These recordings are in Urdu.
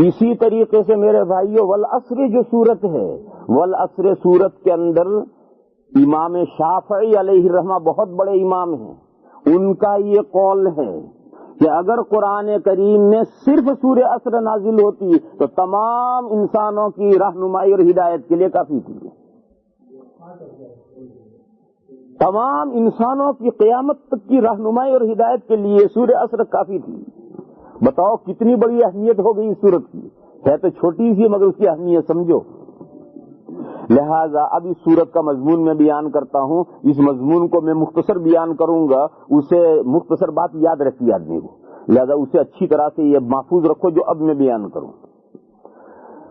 اسی طریقے سے میرے بھائیوں والعصر جو سورت ہے، والعصر سورت کے اندر امام شافعی علیہ الرحمہ بہت بڑے امام ہیں، ان کا یہ قول ہے کہ اگر قرآن کریم میں صرف سورہ عصر نازل ہوتی تو تمام انسانوں کی رہنمائی اور ہدایت کے لیے کافی تھی، تمام انسانوں کی قیامت تک کی رہنمائی اور ہدایت کے لیے سورہ عصر کافی تھی۔ بتاؤ کتنی بڑی اہمیت ہو گئی اس سورت کی، ہے تو چھوٹی سی مگر اس کی اہمیت سمجھو۔ لہذا اب اس سورت کا مضمون میں بیان کرتا ہوں، اس مضمون کو میں مختصر بیان کروں گا، اسے مختصر بات یاد رکھیے آدمی کو، لہذا اسے اچھی طرح سے یہ محفوظ رکھو جو اب میں بیان کروں۔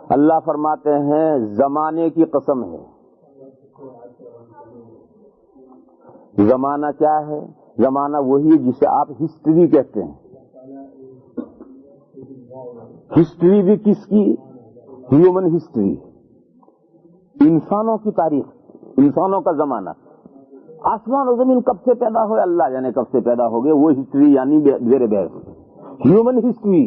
اللہ فرماتے ہیں زمانے کی قسم ہے۔ زمانہ کیا ہے؟ زمانہ وہی ہے جسے آپ ہسٹری کہتے ہیں۔ ہسٹری بھی کس کی؟ ہیومن ہسٹری، انسانوں کی تاریخ، انسانوں کا زمانہ۔ آسمان و زمین کب سے پیدا ہوئے اللہ جانے کب سے پیدا ہو گئے، وہ ہسٹری یعنی زیر بحث ہیومن ہسٹری۔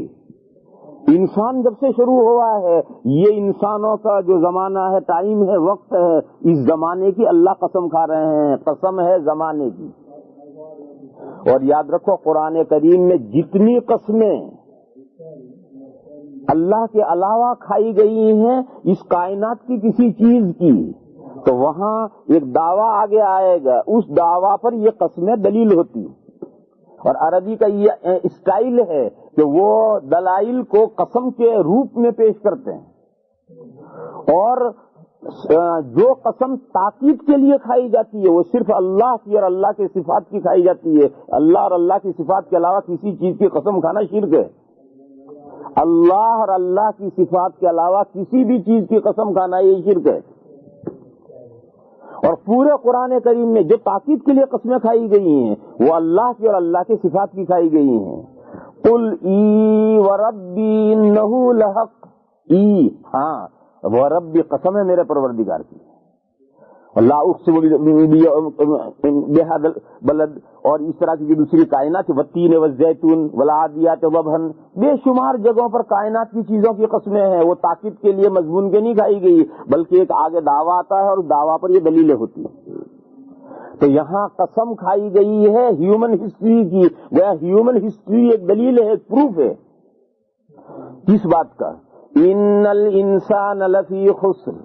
انسان جب سے شروع ہوا ہے یہ انسانوں کا جو زمانہ ہے، ٹائم ہے، وقت ہے، اس زمانے کی اللہ قسم کھا رہے ہیں، قسم ہے زمانے کی۔ اور یاد رکھو قرآن کریم میں جتنی قسمیں اللہ کے علاوہ کھائی گئی ہیں اس کائنات کی کسی چیز کی، تو وہاں ایک دعویٰ آگے آئے گا، اس دعویٰ پر یہ قسمیں دلیل ہوتی۔ اور عربی کا یہ اسٹائل ہے کہ وہ دلائل کو قسم کے روپ میں پیش کرتے ہیں، اور جو قسم تاکید کے لیے کھائی جاتی ہے وہ صرف اللہ کی اور اللہ کے صفات کی کھائی جاتی ہے۔ اللہ اور اللہ کی صفات کے علاوہ کسی چیز کی قسم کھانا شرک ہے۔ اللہ اور اللہ کی صفات کے علاوہ کسی بھی چیز کی قسم کھانا یہ شرک ہے۔ اور پورے قرآن کریم میں جو تاکید کے لیے قسمیں کھائی گئی ہیں وہ اللہ کی اور اللہ کی صفات کی کھائی گئی ہیں۔ قل ای وربی انہ لحق، ای ہاں وربی قسم ہے میرے پروردگار کی، لا اقسم بہذا البلد، اور اس طرح کی جو دوسری کائنات والتین والزیتون والعادیات ضبحا، بے شمار جگہوں پر کائنات کی چیزوں کی قسمیں ہیں، وہ تاکید کے لیے مضمون کے نہیں کھائی گئی بلکہ ایک آگے دعویٰ آتا ہے اور دعویٰ پر یہ دلیلیں ہوتی ہیں۔ تو یہاں قسم کھائی گئی ہے ہیومن ہسٹری کی، وہ ہیومن ہسٹری ایک دلیل ہے، ایک پروف ہے۔ کس بات کا؟ ان الانسان لفی خسر،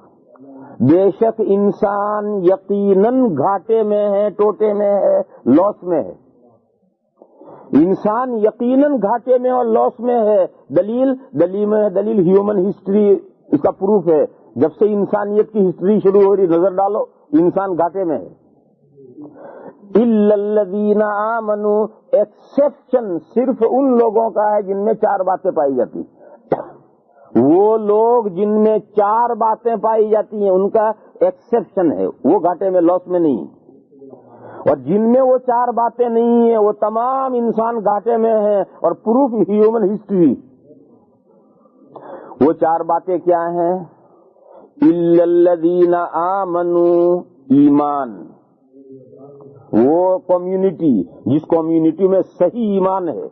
بے شک انسان یقیناً گھاٹے میں ہے، ٹوٹے میں ہے، لاس میں ہے۔ انسان یقیناً گھاٹے میں اور لاس میں ہے۔ دلیل ہیومن ہسٹری اس کا پروف ہے۔ جب سے انسانیت کی ہسٹری شروع ہو رہی نظر ڈالو انسان گھاٹے میں ہے۔ الا الذین آمنوا، ایکسیپشن صرف ان لوگوں کا ہے جن میں چار باتیں پائی جاتی، وہ لوگ جن میں چار باتیں پائی جاتی ہیں ان کا ایکسیپشن ہے، وہ گھاٹے میں لاس میں نہیں۔ اور جن میں وہ چار باتیں نہیں ہیں وہ تمام انسان گھاٹے میں ہیں، اور پروف ہیومن ہسٹری۔ وہ چار باتیں کیا ہیں؟ الا الذین آمنوا، ایمان، وہ کمیونٹی جس کمیونٹی میں صحیح ایمان ہے،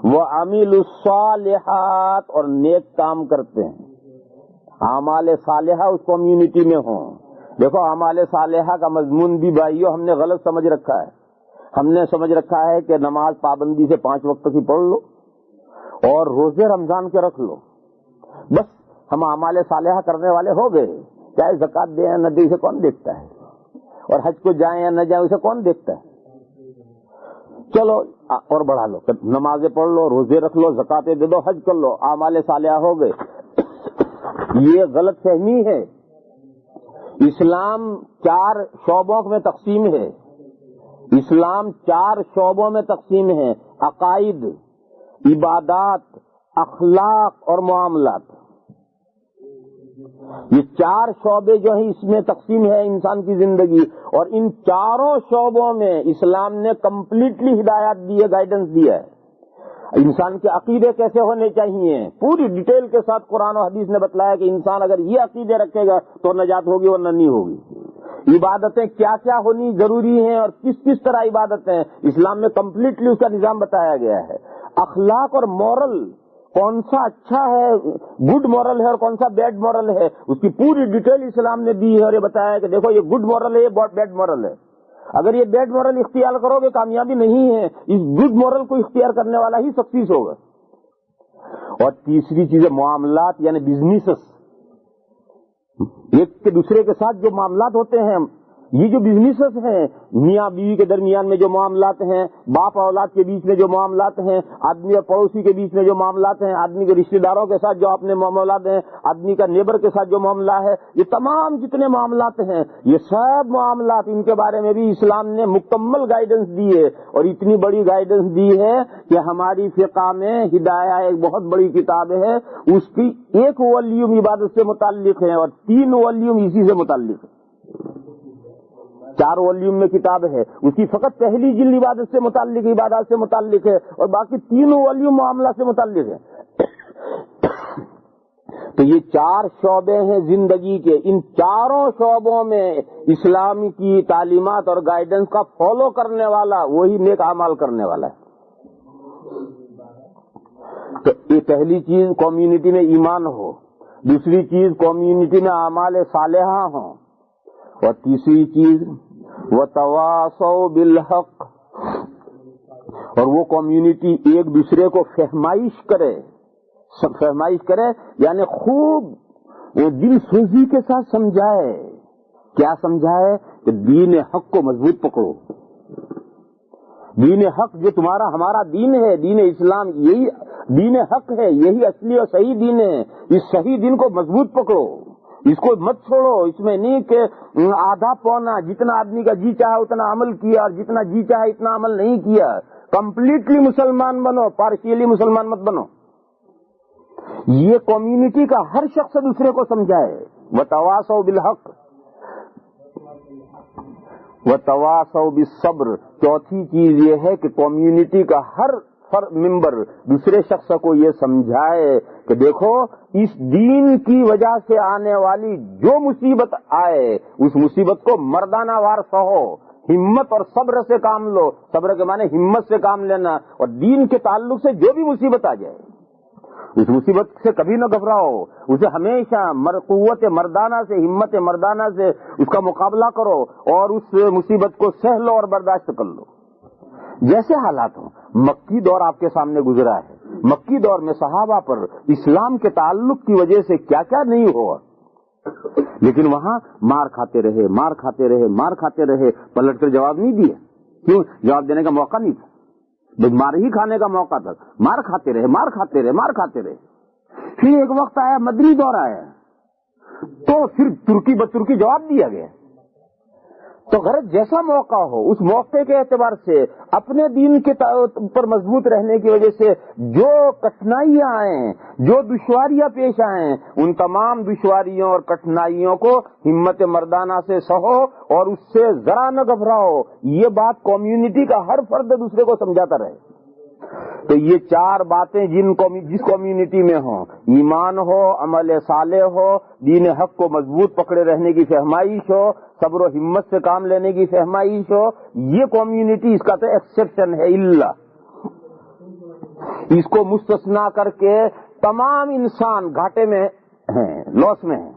وَعَمِلُوا الصَّالِحَاتِ، اور نیک کام کرتے ہیں، اعمال صالحہ اس کمیونٹی میں ہوں۔ دیکھو اعمال صالحہ کا مضمون بھی بھائیو ہم نے غلط سمجھ رکھا ہے۔ ہم نے سمجھ رکھا ہے کہ نماز پابندی سے 5 وقت کی پڑھ لو اور روزے رمضان کے رکھ لو، بس ہم اعمال صالحہ کرنے والے ہو گئے۔ چاہے زکوٰۃ دیں یا نہ دیں اسے کون دیکھتا ہے، اور حج کو جائیں یا نہ جائیں اسے کون دیکھتا ہے۔ چلو اور بڑھا لو، نمازیں پڑھ لو، روزے رکھ لو، زکاتیں دے دو، حج کر لو، اعمال صالحہ ہو گئے۔ یہ غلط فہمی ہے۔ اسلام 4 شعبوں میں تقسیم ہے۔ اسلام 4 شعبوں میں تقسیم ہے: عقائد، عبادات، اخلاق اور معاملات۔ یہ 4 شعبے جو ہیں اس میں تقسیم ہے انسان کی زندگی، اور ان چاروں شعبوں میں اسلام نے کمپلیٹلی ہدایات دی ہے، گائیڈنس دیا ہے۔ انسان کے عقیدے کیسے ہونے چاہیے پوری ڈیٹیل کے ساتھ قرآن و حدیث نے بتلایا کہ انسان اگر یہ عقیدے رکھے گا تو نجات ہوگی ورنہ نہیں ہوگی۔ عبادتیں کیا کیا ہونی ضروری ہیں اور کس کس طرح عبادتیں، اسلام میں کمپلیٹلی اس کا نظام بتایا گیا ہے۔ اخلاق اور مورل کون سا اچھا ہے، گڈ مورل ہے اور کون سا بیڈ مورل ہے، اس کی پوری ڈیٹیل اسلام نے دی ہے اور یہ بتایا کہ دیکھو یہ گڈ مورل ہے، یہ بیڈ مورل ہے. اگر یہ بیڈ مورل اختیار کرو گے کامیابی نہیں ہے، اس گڈ مورل کو اختیار کرنے والا ہی سکسیس ہوگا. اور تیسری چیز ہے معاملات، یعنی بزنسز. ایک کے دوسرے کے ساتھ جو معاملات ہوتے ہیں، یہ جو بزنسز ہیں، میاں بیوی کے درمیان میں جو معاملات ہیں، باپ اولاد کے بیچ میں جو معاملات ہیں، آدمی اور پڑوسی کے بیچ میں جو معاملات ہیں، آدمی کے رشتہ داروں کے ساتھ جو اپنے معاملات ہیں، آدمی کا نیبر کے ساتھ جو معاملہ ہے، یہ تمام جتنے معاملات ہیں، یہ سب معاملات، ان کے بارے میں بھی اسلام نے مکمل گائیڈنس دی ہے. اور اتنی بڑی گائیڈنس دی ہے کہ ہماری فقہ میں ہدایہ ایک بہت بڑی کتاب ہے، اس کی 1 والیوم عبادت سے متعلق ہے اور 3 والیوم اسی سے متعلق ہے. 4 والیوم میں کتاب ہے، اس کی فقط پہلی جلد عبادت سے متعلق، عبادات سے متعلق ہے، اور باقی 3 والیوم معاملہ سے متعلق ہے. تو یہ 4 شعبے ہیں زندگی کے. ان چاروں شعبوں میں اسلام کی تعلیمات اور گائیڈنس کا فالو کرنے والا وہی نیک اعمال کرنے والا ہے. تو یہ پہلی چیز کمیونٹی میں ایمان ہو، دوسری چیز کمیونٹی میں اعمال صالحہ ہوں، اور تیسری چیز وتواصوا بالحق، اور وہ کمیونٹی ایک دوسرے کو فہمائش کرے یعنی خوب وہ دل سوزی کے ساتھ سمجھائے. کیا سمجھائے؟ کہ دین حق کو مضبوط پکڑو. دین حق جو تمہارا ہمارا دین ہے، دین اسلام، یہی دین حق ہے، یہی اصلی اور صحیح دین ہے. اس صحیح دین کو مضبوط پکڑو، اس کو مت چھوڑو. اس میں نہیں کہ آدھا پونا، جتنا آدمی کا جی چاہا اتنا عمل کیا اور جتنا جی چاہا اتنا عمل نہیں کیا. کمپلیٹلی مسلمان بنو، پارشیلی مسلمان مت بنو. یہ کمیونٹی کا ہر شخص دوسرے کو سمجھائے. وتواصوا بالحق وتواصوا بالصبر. چوتھی چیز یہ ہے کہ کمیونٹی کا ہر ممبر دوسرے شخص کو یہ سمجھائے کہ دیکھو اس دین کی وجہ سے آنے والی جو مصیبت آئے اس مصیبت کو مردانہ وار سہو، ہمت اور صبر سے کام لو. صبر کے معنی ہمت سے کام لینا. اور دین کے تعلق سے جو بھی مصیبت آ جائے اس مصیبت سے کبھی نہ گھبراؤ، اسے ہمیشہ قوت مردانہ سے، ہمت مردانہ سے اس کا مقابلہ کرو اور اس مصیبت کو سہ لو اور برداشت کر لو. جیسے حالات ہوں. مکی دور آپ کے سامنے گزرا ہے. مکی دور میں صحابہ پر اسلام کے تعلق کی وجہ سے کیا کیا نہیں ہوا، لیکن وہاں مار کھاتے رہے، پلٹ کر جواب نہیں دیا. کیوں؟ جواب دینے کا موقع نہیں تھا، مار ہی کھانے کا موقع تھا. مار کھاتے رہے. پھر ایک وقت آیا، مدنی دور آیا، تو پھر ترکی بترکی جواب دیا گیا. تو غرض جیسا موقع ہو اس موقع کے اعتبار سے اپنے دین کے پر مضبوط رہنے کی وجہ سے جو کٹھنائیاں آئیں، جو دشواریاں پیش آئیں، ان تمام دشواریوں اور کٹھنائیوں کو ہمت مردانہ سے سہو اور اس سے ذرا نہ گھبراؤ. یہ بات کمیونٹی کا ہر فرد دوسرے کو سمجھاتا رہے. تو یہ 4 باتیں جس کمیونٹی میں ہوں، ایمان ہو، عمل صالح ہو، دین حق کو مضبوط پکڑے رہنے کی فہمائش ہو، صبر و ہمت سے کام لینے کی فہمائش ہو، یہ کمیونٹی، اس کا تو ایکسپشن ہے الا. اس کو مستثنا کر کے تمام انسان گھاٹے میں ہیں، لاس میں ہیں.